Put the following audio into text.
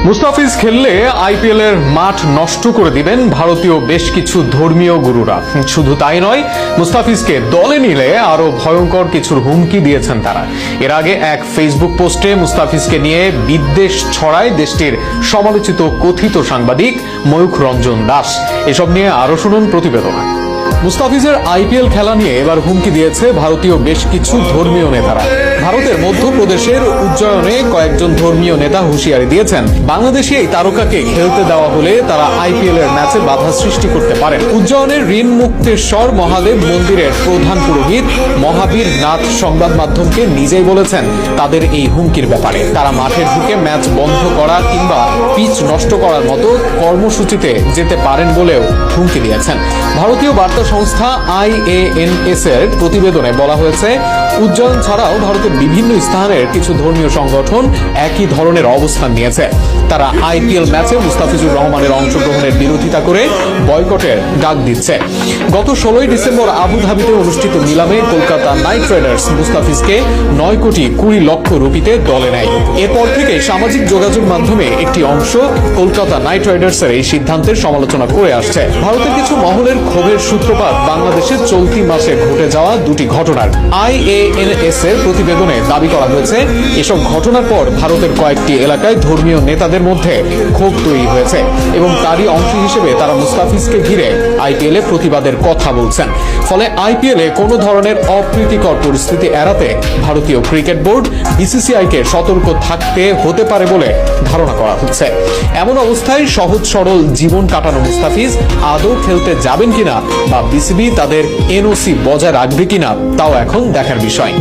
মুস্তাফিজ খেললে আইপিএল এর মাঠ নষ্ট করে দিবেন ভারতীয় বেশ কিছু ধর্মীয় গুরুরা। শুধু তাই নয়, মুস্তাফিজকে দলে নিলে আরো ভয়ঙ্কর কিছুর হুমকি দিয়েছেন তারা। এর আগে এক ফেসবুক পোস্টে মুস্তাফিজকে নিয়ে বিদ্বেষ ছড়ায় দেশটির সমালোচিত কথিত সাংবাদিক ময়ূখ রঞ্জন দাস। এসব নিয়ে আরো শুনুন প্রতিবেদনে। মুস্তাফিজের আইপিএল খেলা নিয়ে এবার হুমকি দিয়েছে ভারতীয় বেশ কিছু ধর্মীয় নেতারা। ভারতের মধ্যপ্রদেশের উজ্জয়নে কয়েকজন ধর্মীয় নেতা হুঁশিয়ারি দিয়েছেন, বাংলাদেশি এই তারকাকে খেলতে দেওয়া হলে তারা আইপিএল এর ম্যাচে বাধা সৃষ্টি করতে পারেন। উজ্জয়নের ঋণ মুক্তেশ্বর মহাদেব মন্দিরের প্রধান পুরোহিত মহাবীর নাথ সংবাদ মাধ্যমকে নিজেই বলেছেন তাদের এই হুমকির ব্যাপারে। তারা মাঠে ঢুকে ম্যাচ বন্ধ করা কিংবা পিচ নষ্ট করার মতো কর্মসূচিতে যেতে পারেন বলেও হুমকি দিয়েছেন। ভারতীয় বার্তা সংস্থা IANS এর প্রতিবেদনে বলা হয়েছে, উজ্জয়ন ছাড়াও ভারতের বিভিন্ন স্থানের কিছু ধর্মীয় সংগঠন একই ধরনের অবস্থান নিয়েছে। তারা আইপিএল ম্যাচে মুস্তাফিজুর রহমানের অংশগ্রহণের বিরোধিতা করে বয়কটের ডাক দিচ্ছে। গত 16 ডিসেম্বর আবুধাবিতে অনুষ্ঠিত নিলামে কলকাতা নাইট রাইডার্স মুস্তাফিজকে 9 কোটি 20 লক্ষ রুপিতে দলে নেয়। এরপর থেকে সামাজিক যোগাযোগ মাধ্যমে একটি অংশ কলকাতা নাইট রাইডার্সের এই সিদ্ধান্তের সমালোচনা করে আসছে। ভারতের কিছু মহলের ক্ষোভের সূত্রপাত বাংলাদেশে চলতি মাসে ঘটে যাওয়া দুটি ঘটনার। IANS এর প্রতিবেদনে দাবি করা হয়েছে, এসব ঘটনার পর ভারতের কয়েকটি এলাকায় ধর্মীয় নেতাদের মধ্যে ক্ষোভ তৈরি হয়েছে এবং তারই অংশ হিসেবে তারা মুস্তাফিজকে ঘিরে আইপিএল এ প্রতিবাদের কথা বলছেন। ফলে আইপিএল এ কোনো ধরনের অপ্রীতিকর পরিস্থিতি এড়াতে ভারতীয় ক্রিকেট বোর্ড BCCI কে সতর্ক থাকতে হতে পারে বলে ধারণা করা হচ্ছে। এমন অবস্থায় সহজ সরল জীবন কাটানো মুস্তাফিজ আদৌ খেলতে যাবেন কিনা বা বিসিবি তাদের NOC বজায় রাখবে কিনা তাও এখন দেখার বিষয়।